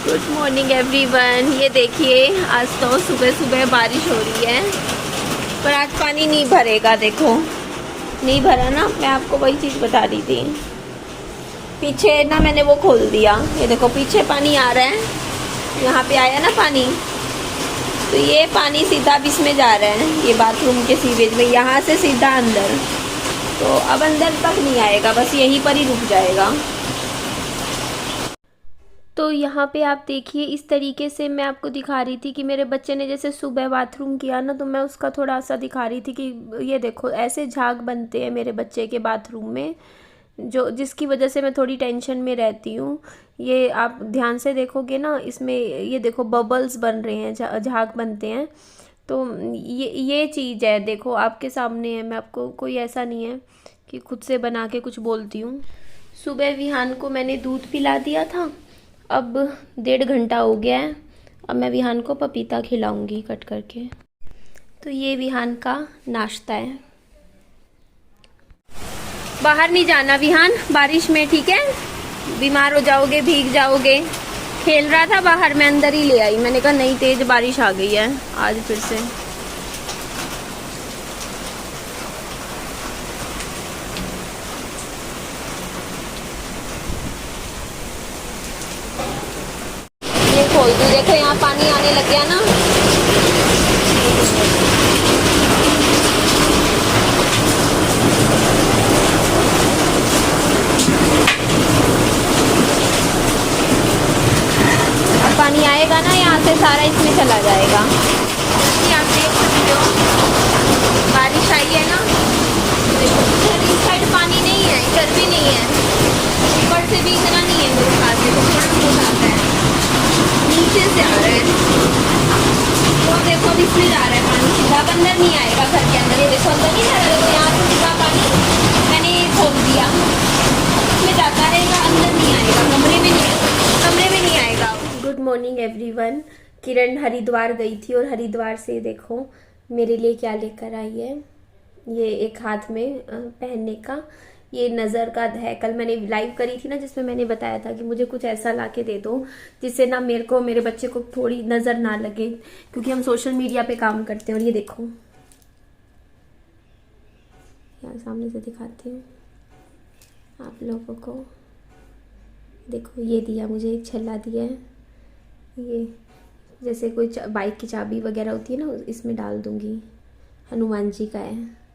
Good morning everyone. ये देखिए आज तो सुबह सुबह बारिश हो रही है, पर आज पानी नहीं भरेगा। देखो नहीं भरा ना, मैं आपको वही चीज़ बता रही थी। पीछे ना मैंने वो खोल दिया, ये देखो पीछे पानी आ रहा है, यहाँ पे आया ना पानी, तो ये पानी सीधा अब इसमें जा रहा है, ये बाथरूम के सीवेज में, यहाँ से सीधा अंदर। तो अब अंदर तक नहीं आएगा, बस यहीं पर ही रुक जाएगा। तो यहाँ पे आप देखिए इस तरीके से मैं आपको दिखा रही थी कि मेरे बच्चे ने जैसे सुबह बाथरूम किया ना, तो मैं उसका थोड़ा सा दिखा रही थी कि ये देखो ऐसे झाग बनते हैं मेरे बच्चे के बाथरूम में, जो जिसकी वजह से मैं थोड़ी टेंशन में रहती हूँ। ये आप ध्यान से देखोगे ना, इसमें ये देखो बबल्स बन रहे हैं, झाग बनते हैं। तो ये चीज़ है, देखो आपके सामने है, मैं आपको कोई ऐसा नहीं है कि खुद से बना के कुछ बोलती हूँ। सुबह विहान को मैंने दूध पिला दिया था, अब 1.5 घंटा हो गया है। अब मैं विहान को पपीता खिलाऊंगी कट करके। तो ये विहान का नाश्ता है। बाहर नहीं जाना विहान बारिश में, ठीक है? बीमार हो जाओगे, भीग जाओगे। खेल रहा था बाहर, मैं अंदर ही ले आई। मैंने कहा नहीं, तेज बारिश आ गई है आज फिर से। ये खोल दूं, देखो यहाँ पानी आने लग गया ना। अब पानी आएगा ना, यहाँ से सारा इसमें चला जाएगा। ये आप देख सकते हो बारिश आई है ना, देखो इधर इस साइड पानी नहीं है, इधर भी नहीं है, ऊपर से भी इतना नहीं है मेरे पास। देखो थोड़ा बहुत आता है, नीचे से आ रहा है, तो देखो अब इसमें जा रहा है पानी सीधा, अंदर नहीं आएगा घर के अंदर। ये देखो अंदर नहीं जा रहा, देखो यहाँ से सीधा पानी मैंने खोल दिया, इसमें जाता रहेगा, अंदर नहीं आएगा, कमरे में नहीं आएगा। Good morning everyone. Kiran Haridwar गई थी और हरिद्वार से देखो मेरे लिए क्या लेकर आई है। ये एक हाथ में पहनने का, ये नज़र का है। कल मैंने लाइव करी थी ना, जिसमें मैंने बताया था कि मुझे कुछ ऐसा ला के दे दो जिससे ना मेरे को, मेरे बच्चे को थोड़ी नज़र ना लगे, क्योंकि हम सोशल मीडिया पे काम करते हैं। और ये देखो यहाँ सामने से दिखाती हूँ आप लोगों को, देखो ये दिया मुझे, एक छल्ला दिया है, ये जैसे कोई बाइक की चाबी वगैरह होती है ना, इसमें डाल दूंगी। हनुमान जी का है।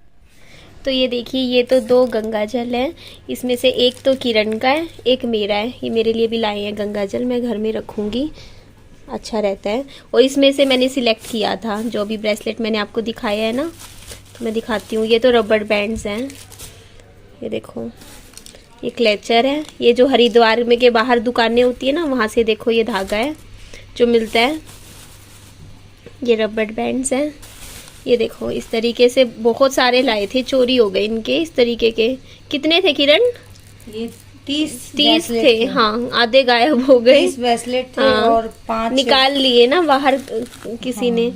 तो ये देखिए, ये तो 2 गंगा जल है, इसमें से एक तो किरण का है, एक मेरा है। ये मेरे लिए भी लाए हैं गंगा जल, मैं घर में रखूँगी, अच्छा रहता है। और इसमें से मैंने सिलेक्ट किया था जो भी ब्रेसलेट मैंने आपको दिखाया है ना, तो मैं दिखाती हूँ। ये तो रबड़ बैंड्स हैं, ये देखो, ये क्लेचर है। ये जो हरिद्वार में के बाहर दुकानें होती है ना, वहाँ से देखो ये धागा है जो मिलता है। ये रबड़ बैंड्स हैं, ये देखो इस तरीके से बहुत सारे लाए थे, चोरी हो गए इनके इस तरीके के। कितने थे किरण? ये 30 थे। हाँ, आधे गायब हो गए। 30 ब्रेसलेट थे। हाँ, और 5 निकाल लिए ना बाहर किसी हाँ, ने।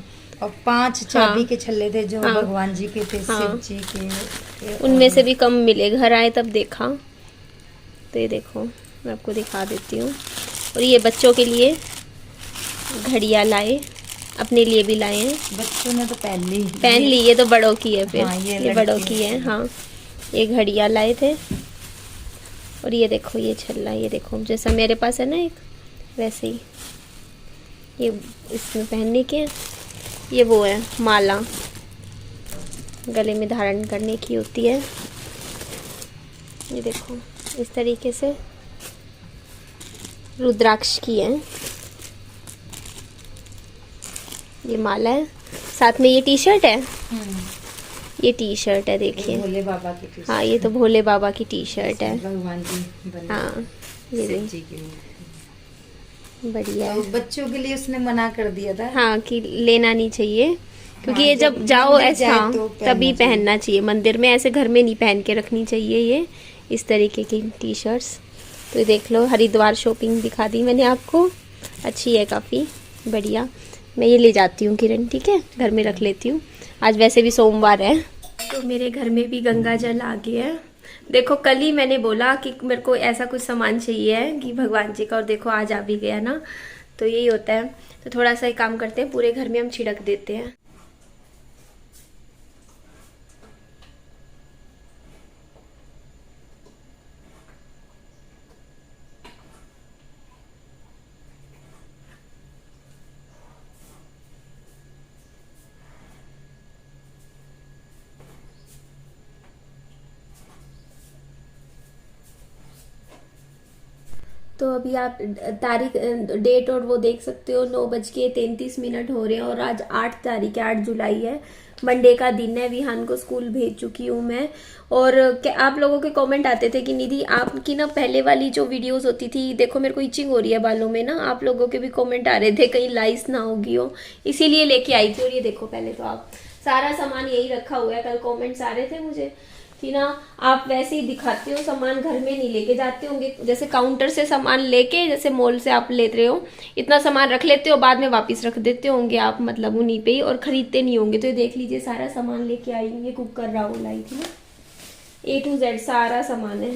और 5 चाबी हाँ, के छल्ले थे जो हाँ, भगवान जी के थे, हाँ, शिव जी के। उनमें से भी कम मिले, घर आए तब देखा। तो ये देखो मैं आपको दिखा देती हूँ। और ये बच्चों के लिए घड़ियाँ लाए, अपने लिए भी लाए हैं। बच्चों ने तो पहन ली, ये तो बड़ों की है फिर। हाँ, ये बड़ों की है। हाँ, ये घड़ियाँ लाए थे। और ये देखो ये छल्ला, ये देखो जैसा मेरे पास है ना एक, वैसे ही ये इसमें पहनने के। ये वो है माला, गले में धारण करने की होती है। ये देखो इस तरीके से रुद्राक्ष की है, ये माला है। साथ में ये टी शर्ट है, ये टी शर्ट है, देखिए भोले बाबा की टी शर्ट। हाँ, ये तो भोले बाबा की टी शर्ट है। भगवान जी बने। हाँ, ये शिव भी जी की। बढ़िया तो है। बच्चों के लिए उसने मना कर दिया था, हाँ, कि लेना नहीं चाहिए, क्योंकि हाँ, ये जब जाओ मंदिर ऐसा जाए तो तभी पहनना चाहिए मंदिर में, ऐसे घर में नहीं पहन के रखनी चाहिए ये इस तरीके की टी शर्ट्स। तो ये देख लो, हरिद्वार शॉपिंग दिखा दी मैंने आपको, अच्छी है काफ़ी बढ़िया। मैं ये ले जाती हूँ किरण, ठीक है, घर में रख लेती हूँ, आज वैसे भी सोमवार है। तो मेरे घर में भी गंगा जल आ गया है। देखो कल ही मैंने बोला कि मेरे को ऐसा कुछ सामान चाहिए है कि भगवान जी का, और देखो आज आ भी गया ना। तो यही होता है। तो थोड़ा सा ही काम करते हैं, पूरे घर में हम छिड़क देते हैं। तो अभी आप तारीख डेट और वो देख सकते हो, 9:33 हो रहे हैं और आज 8 तारीख है, 8 जुलाई है, मंडे का दिन है। विहान को स्कूल भेज चुकी हूँ मैं। और आप लोगों के कमेंट आते थे कि निधि आपकी ना पहले वाली जो वीडियोस होती थी, देखो मेरे को इचिंग हो रही है बालों में ना, आप लोगों के भी कमेंट आ रहे थे कहीं लाइस ना होगी हो, इसीलिए लेके आई थी। और ये देखो पहले तो आप सारा सामान यही रखा हुआ है। कल कॉमेंट्स आ रहे थे मुझे कि ना आप वैसे ही दिखाते हो सामान, घर में नहीं लेके जाते होंगे, जैसे काउंटर से सामान लेके जैसे मॉल से आप लेते रहे हो, इतना सामान रख लेते हो, बाद में वापस रख देते होंगे आप, मतलब उन्हीं पे ही, और खरीदते नहीं होंगे। तो ये देख लीजिए सारा सामान लेके आई हूँ। ये कुकर राहुल लाई थी ना, A to Z सारा सामान है।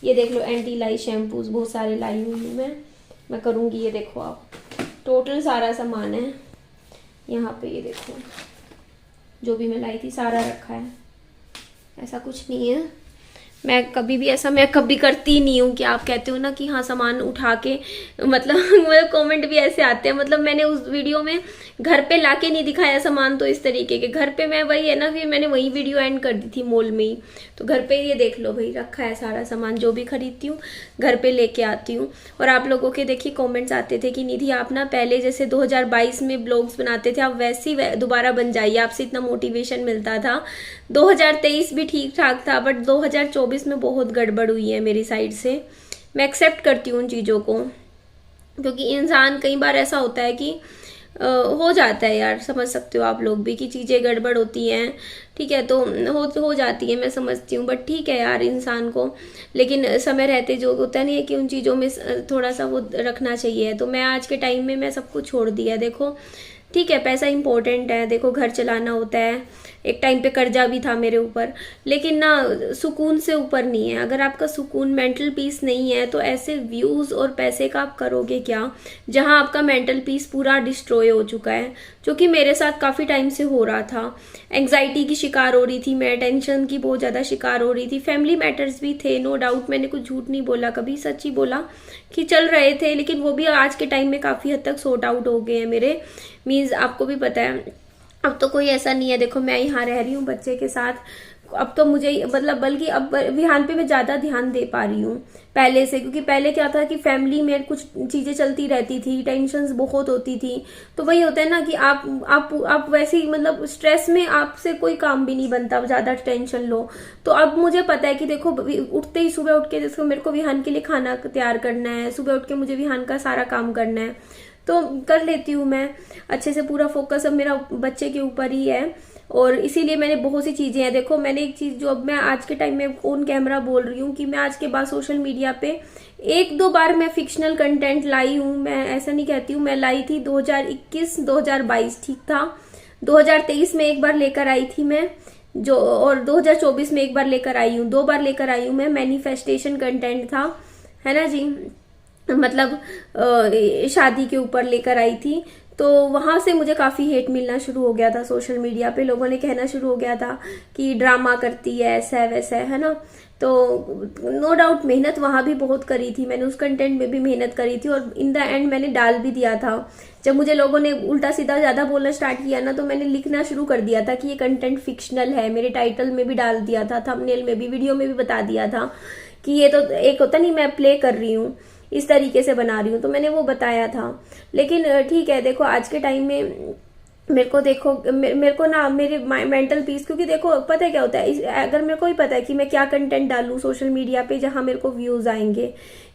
ये देख लो एंटी लाई शैम्पूज बहुत सारे लाई हुई हूँ मैं करूँगी। ये देखो आप टोटल सारा सामान है यहाँ पे। ये देखो जो भी मैं लाई थी सारा रखा है, ऐसा कुछ नहीं है। मैं कभी करती नहीं हूँ कि आप कहते हो ना कि हाँ सामान उठा के, मतलब मेरे कमेंट भी ऐसे आते हैं, मतलब मैंने उस वीडियो में घर पे लाके नहीं दिखाया सामान, तो इस तरीके के घर पे मैं वही है ना, फिर मैंने वही वीडियो एंड कर दी थी मॉल में ही। तो घर पे ये देख लो भाई रखा है सारा सामान, जो भी खरीदती हूँ घर पे लेके आती हूँ। और आप लोगों के देखिए कॉमेंट्स आते थे कि निधि आप ना पहले जैसे 2022 में ब्लॉग्स बनाते थे, आप वैसे ही दोबारा बन जाइए, आपसे इतना मोटिवेशन मिलता था। 2023 भी ठीक ठाक था, बट 2024 में बहुत गड़बड़ हुई है मेरी साइड से। मैं एक्सेप्ट करती हूँ उन चीज़ों को, क्योंकि इंसान कई बार ऐसा होता है कि हो जाता है यार, समझ सकते हो आप लोग भी कि चीज़ें गड़बड़ होती हैं, ठीक है, तो हो जाती है, मैं समझती हूँ। बट ठीक है यार इंसान को, लेकिन समय रहते जो होता नहीं है कि उन चीज़ों में थोड़ा सा वो रखना चाहिए। तो मैं आज के टाइम में मैं सब कुछ छोड़ दिया। देखो ठीक है पैसा इंपॉर्टेंट है, देखो घर चलाना होता है, एक टाइम पे कर्जा भी था मेरे ऊपर, लेकिन ना सुकून से ऊपर नहीं है। अगर आपका सुकून मेंटल पीस नहीं है तो ऐसे व्यूज़ और पैसे का आप करोगे क्या, जहां आपका मेंटल पीस पूरा डिस्ट्रॉय हो चुका है, जो कि मेरे साथ काफ़ी टाइम से हो रहा था। एंग्जाइटी की शिकार हो रही थी मैं, टेंशन की बहुत ज़्यादा शिकार हो रही थी, फैमिली मैटर्स भी थे, नो डाउट, मैंने कुछ झूठ नहीं बोला, कभी सच ही बोला कि चल रहे थे, लेकिन वो भी आज के टाइम में काफ़ी हद तक सॉर्ट आउट हो गए हैं मेरे। मीन्स आपको भी पता है अब तो कोई ऐसा नहीं है, देखो मैं यहाँ रह रही हूँ बच्चे के साथ, अब तो मुझे मतलब बल्कि अब विहान पे मैं ज़्यादा ध्यान दे पा रही हूँ पहले से, क्योंकि पहले क्या था कि फैमिली में कुछ चीज़ें चलती रहती थी, टेंशन्स बहुत होती थी, तो वही होता है ना कि आप वैसे ही मतलब स्ट्रेस में आपसे कोई काम भी नहीं बनता, ज़्यादा टेंशन लो। तो अब मुझे पता है कि देखो उठते ही सुबह उठ के जैसे मेरे को विहान के लिए खाना तैयार करना है, सुबह उठ के मुझे विहान का सारा काम करना है, तो कर लेती हूँ मैं अच्छे से, पूरा फोकस अब मेरा बच्चे के ऊपर ही है। और इसीलिए मैंने बहुत सी चीज़ें हैं, देखो मैंने एक चीज़ जो अब मैं आज के टाइम में ऑन कैमरा बोल रही हूँ कि मैं आज के बाद सोशल मीडिया पे 1-2 बार मैं फिक्शनल कंटेंट लाई हूँ, मैं ऐसा नहीं कहती हूँ, मैं लाई थी 2021-2022 ठीक था, 2023 में एक बार लेकर आई थी मैं जो, और 2024 में एक बार लेकर आई हूँ, 2 बार लेकर आई हूँ मैं, मैनिफेस्टेशन कंटेंट था, है ना जी, मतलब शादी के ऊपर लेकर आई थी। तो वहां से मुझे काफ़ी हेट मिलना शुरू हो गया था सोशल मीडिया पे, लोगों ने कहना शुरू हो गया था कि ड्रामा करती है, ऐसा है वैसा है ना। तो नो डाउट मेहनत वहां भी बहुत करी थी मैंने, उस कंटेंट में भी मेहनत करी थी, और इन द एंड मैंने डाल भी दिया था। जब मुझे लोगों ने उल्टा सीधा ज़्यादा बोलना स्टार्ट किया ना, तो मैंने लिखना शुरू कर दिया था कि ये कंटेंट फिक्शनल है, मेरे टाइटल में भी डाल दिया था, थंबनेल में भी, वीडियो में भी बता दिया था कि ये तो एक होता नहीं मैं प्ले कर रही हूँ, इस तरीके से बना रही हूँ, तो मैंने वो बताया था। लेकिन ठीक है देखो आज के टाइम में मेरे को देखो मेरे को ना मेरे मेंटल पीस, क्योंकि देखो पता है क्या होता है, अगर मेरे को ही पता है कि मैं क्या कंटेंट डालूं सोशल मीडिया पे जहां मेरे को व्यूज आएंगे,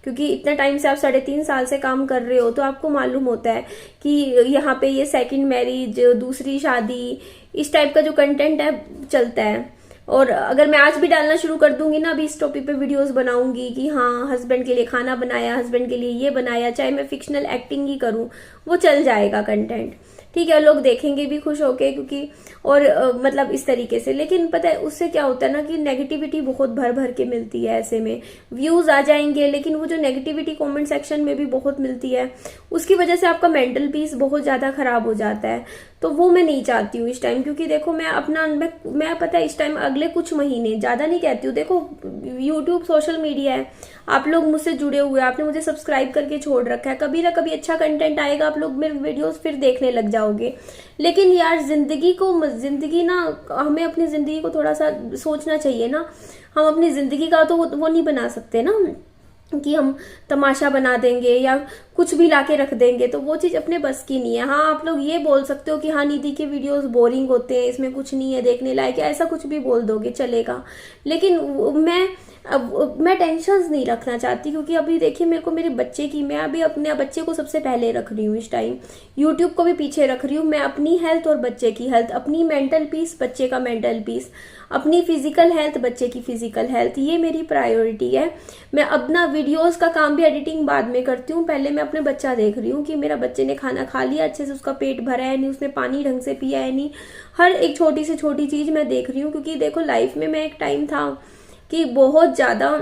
क्योंकि इतना टाइम से आप 3.5 साल से काम कर रहे हो, तो आपको मालूम होता है कि यहाँ पे ये सेकंड मैरिज, दूसरी शादी, इस टाइप का जो कंटेंट है चलता है। और अगर मैं आज भी डालना शुरू कर दूंगी ना, अभी इस टॉपिक पे वीडियोस बनाऊंगी कि हाँ हस्बैंड के लिए खाना बनाया, हस्बैंड के लिए ये बनाया, चाहे मैं फिक्शनल एक्टिंग ही करूं, वो चल जाएगा कंटेंट, ठीक है, लोग देखेंगे भी खुश होके, क्योंकि और मतलब इस तरीके से। लेकिन पता है उससे क्या होता है ना कि नेगेटिविटी बहुत भर भर के मिलती है। ऐसे में व्यूज आ जाएंगे, लेकिन वो जो नेगेटिविटी कमेंट सेक्शन में भी बहुत मिलती है, उसकी वजह से आपका मेंटल पीस बहुत ज्यादा खराब हो जाता है। तो वो मैं नहीं चाहती हूँ इस टाइम, क्योंकि देखो मैं पता है इस टाइम अगले कुछ महीने, ज्यादा नहीं कहती हूँ, देखो यूट्यूब सोशल मीडिया है, आप लोग मुझसे जुड़े हुए हैं, आपने मुझे सब्सक्राइब करके छोड़ रखा है, कभी ना कभी अच्छा कंटेंट आएगा, आप लोग मेरे वीडियोस फिर देखने लग जाओगे। लेकिन यार जिंदगी ना, हमें अपनी जिंदगी को थोड़ा सा सोचना चाहिए ना। हम अपनी जिंदगी का तो वो नहीं बना सकते ना कि हम तमाशा बना देंगे या कुछ भी लाके रख देंगे, तो वो चीज अपने बस की नहीं है। हाँ, आप लोग ये बोल सकते हो कि हाँ निधि के वीडियोस बोरिंग होते हैं, इसमें कुछ नहीं है देखने लायक, ऐसा कुछ भी बोल दोगे चलेगा। लेकिन मैं टेंशन नहीं रखना चाहती, क्योंकि अभी देखिए मेरे को मेरे बच्चे की, मैं अभी अपने बच्चे को सबसे पहले रख रही हूँ इस टाइम, यूट्यूब को भी पीछे रख रही हूँ। मैं अपनी हेल्थ और बच्चे की हेल्थ, अपनी मेंटल पीस, बच्चे का मेंटल पीस, अपनी फिजिकल हेल्थ, बच्चे की फिजिकल हेल्थ, ये मेरी प्रायोरिटी है। मैं अपना वीडियोस का काम भी एडिटिंग बाद में करती हूँ, पहले मैं अपने बच्चा देख रही हूँ कि मेरा बच्चे ने खाना खा लिया अच्छे से, उसका पेट भरा है नहीं, उसने पानी ढंग से पिया है नहीं, हर एक छोटी से छोटी चीज मैं देख रही हूँ। क्योंकि देखो लाइफ में मैं एक टाइम था कि बहुत ज्यादा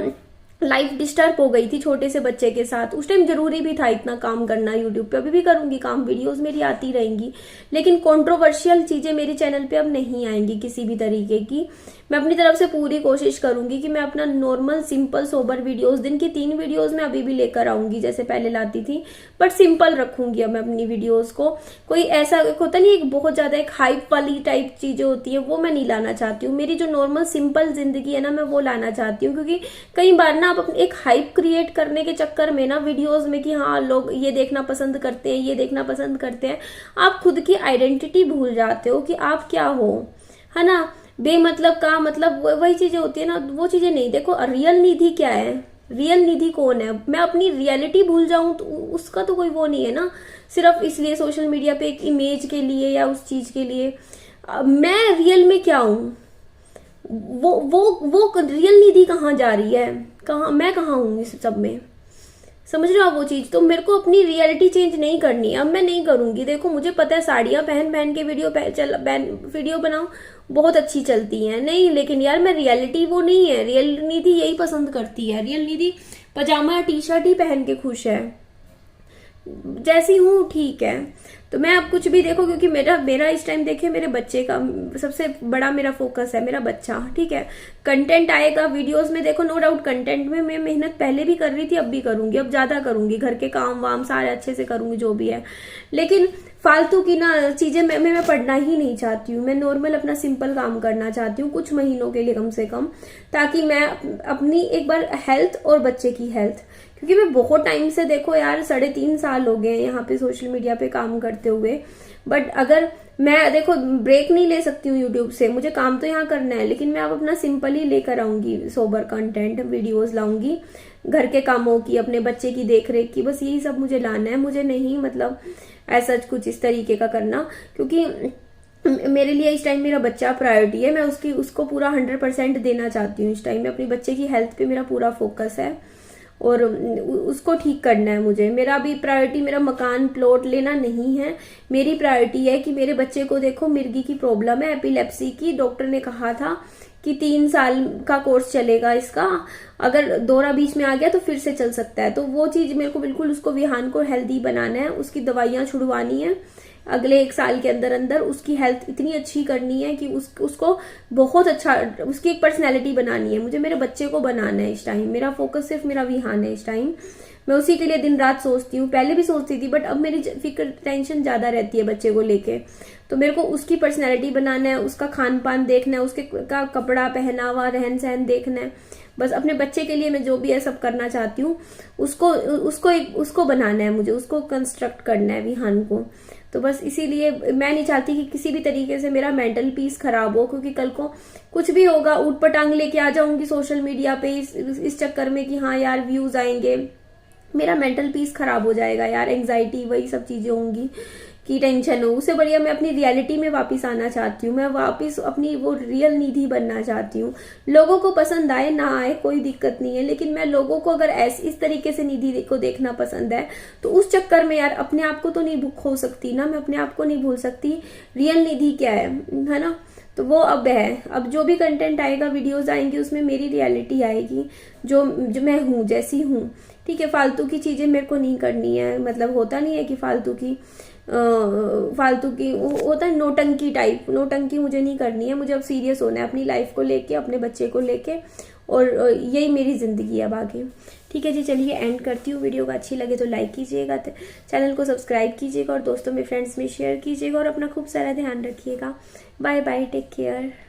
लाइफ डिस्टर्ब हो गई थी छोटे से बच्चे के साथ, उस टाइम जरूरी भी था इतना काम करना यूट्यूब पे। अभी भी करूंगी काम, वीडियोस मेरी आती रहेंगी, लेकिन कंट्रोवर्शियल चीजें मेरे चैनल पे अब नहीं आएंगी किसी भी तरीके की। मैं अपनी तरफ से पूरी कोशिश करूंगी कि मैं अपना नॉर्मल सिंपल सोबर वीडियोस, दिन की 3 वीडियोस मैं अभी भी लेकर आऊंगी जैसे पहले लाती थी, बट सिंपल रखूंगी अब मैं अपनी वीडियोस को। कोई ऐसा होता नहीं एक बहुत ज्यादा एक हाइप वाली टाइप चीजें होती है, वो मैं नहीं लाना चाहती हूँ। मेरी जो नॉर्मल सिंपल जिंदगी है ना, मैं वो लाना चाहती हूँ। क्योंकि कई बार ना आप एक हाइप क्रिएट करने के चक्कर में ना वीडियोस में कि हाँ लोग ये देखना पसंद करते हैं, ये देखना पसंद करते हैं, आप खुद की आइडेंटिटी भूल जाते हो कि आप क्या हो, है ना। बेमतलब का मतलब वही चीजें होती है ना, वो चीजें नहीं। देखो रियल निधि क्या है, रियल निधि कौन है, मैं अपनी रियलिटी भूल जाऊं तो उसका तो कोई वो नहीं है ना, सिर्फ इसलिए सोशल मीडिया पे एक इमेज के लिए या उस चीज के लिए। मैं रियल में क्या हूं, वो रियल निधि कहाँ जा रही है, मैं कहाँ हूँ इस सब में, समझ रहे हो वो चीज। तो मेरे को अपनी रियलिटी चेंज नहीं करनी है, अब मैं नहीं करूंगी। देखो मुझे पता है साड़ियां पहन के वीडियो बनाओ बहुत अच्छी चलती हैं, नहीं, लेकिन यार मैं रियलिटी वो नहीं है। रियल निधि यही पसंद करती है, रियल निधि पजामा या टी शर्ट ही पहन के खुश है, जैसी हूँ ठीक है। तो मैं अब कुछ भी देखो, क्योंकि मेरा इस टाइम देखिए मेरे बच्चे का सबसे बड़ा मेरा फोकस है, मेरा बच्चा, ठीक है। कंटेंट आएगा वीडियोस में, देखो नो डाउट कंटेंट में मैं मेहनत पहले भी कर रही थी, अब भी करूंगी, अब ज्यादा करूंगी, घर के काम वाम सारे अच्छे से करूंगी जो भी है। लेकिन फालतू की ना चीजें मैं पढ़ना ही नहीं चाहती हूँ। मैं नॉर्मल अपना सिंपल काम करना चाहती हूँ कुछ महीनों के लिए कम से कम, ताकि मैं अपनी एक बार हेल्थ और बच्चे की हेल्थ, क्योंकि मैं बहुत टाइम से देखो यार 3.5 साल हो गए यहाँ पे सोशल मीडिया पे काम करते हुए, बट अगर मैं देखो ब्रेक नहीं ले सकती हूँ यूट्यूब से, मुझे काम तो यहाँ करना है, लेकिन मैं अब अपना सिंपल ही लेकर आऊंगी, सोबर कंटेंट वीडियोस लाऊंगी, घर के कामों की, अपने बच्चे की देखरेख की, बस यही सब मुझे लाना है। मुझे नहीं मतलब ऐसा कुछ इस तरीके का करना, क्योंकि मेरे लिए इस टाइम मेरा बच्चा प्रायोरिटी है, मैं उसको पूरा 100% देना चाहती हूँ इस टाइम में। अपनी बच्चे की हेल्थ पे मेरा पूरा फोकस है और उसको ठीक करना है मुझे। मेरा अभी प्रायोरिटी मेरा मकान प्लॉट लेना नहीं है, मेरी प्रायोरिटी है कि मेरे बच्चे को, देखो मिर्गी की प्रॉब्लम है, एपिलेप्सी की, डॉक्टर ने कहा था कि 3 साल का कोर्स चलेगा इसका, अगर दौरा बीच में आ गया तो फिर से चल सकता है। तो वो चीज मेरे को बिल्कुल, उसको विहान को हेल्दी बनाना है, उसकी दवाइयां छुड़वानी है अगले 1 साल के अंदर अंदर, उसकी हेल्थ इतनी अच्छी करनी है कि उसको बहुत अच्छा, उसकी एक पर्सनैलिटी बनानी है। मुझे मेरे बच्चे को बनाना है इस टाइम, मेरा फोकस सिर्फ मेरा विहान है इस टाइम। मैं उसी के लिए दिन रात सोचती हूँ, पहले भी सोचती थी, बट अब मेरी फिक्र टेंशन ज्यादा रहती है बच्चे को लेके। तो मेरे को उसकी पर्सनैलिटी बनाना है, उसका खान पान देखना है, उसके का कपड़ा पहनावा रहन सहन देखना है। बस अपने बच्चे के लिए मैं जो भी है सब करना चाहती हूँ, उसको बनाना है मुझे, उसको कंस्ट्रक्ट करना है विहान को। तो बस इसीलिए मैं नहीं चाहती कि किसी भी तरीके से मेरा मेंटल पीस खराब हो, क्योंकि कल को कुछ भी होगा, ऊट पटांग लेके आ जाऊंगी सोशल मीडिया पे इस चक्कर में कि हाँ यार व्यूज आएंगे, मेरा मेंटल पीस खराब हो जाएगा यार, एंजाइटी वही सब चीजें होंगी। की टेंशन हो, उससे बढ़िया मैं अपनी रियलिटी में वापस आना चाहती हूँ। मैं वापस अपनी वो रियल निधि बनना चाहती हूँ। लोगों को पसंद आए ना आए कोई दिक्कत नहीं है, लेकिन मैं लोगों को अगर इस तरीके से निधि को देखना पसंद है तो उस चक्कर में यार अपने आप को तो नहीं खो सकती ना, मैं अपने आप को नहीं भूल सकती रियल निधि क्या है ना। तो वो अब है, अब जो भी कंटेंट आएगा, वीडियोस आएंगी, उसमें मेरी रियलिटी आएगी, जो मैं हूँ, जैसी हूँ। ठीक है, फालतू की चीजें मेरे को नहीं करनी है। मतलब होता नहीं है कि फालतू की होता है नोटंकी टाइप, नोटंकी मुझे नहीं करनी है। मुझे अब सीरियस होना है अपनी लाइफ को लेके, अपने बच्चे को लेके, और यही मेरी जिंदगी है अब आगे। ठीक है जी, चलिए एंड करती हूँ। वीडियो को अच्छी लगे तो लाइक कीजिएगा, चैनल को सब्सक्राइब कीजिएगा और दोस्तों में, फ्रेंड्स में शेयर कीजिएगा और अपना खूब सारा ध्यान रखिएगा। Bye bye, take care.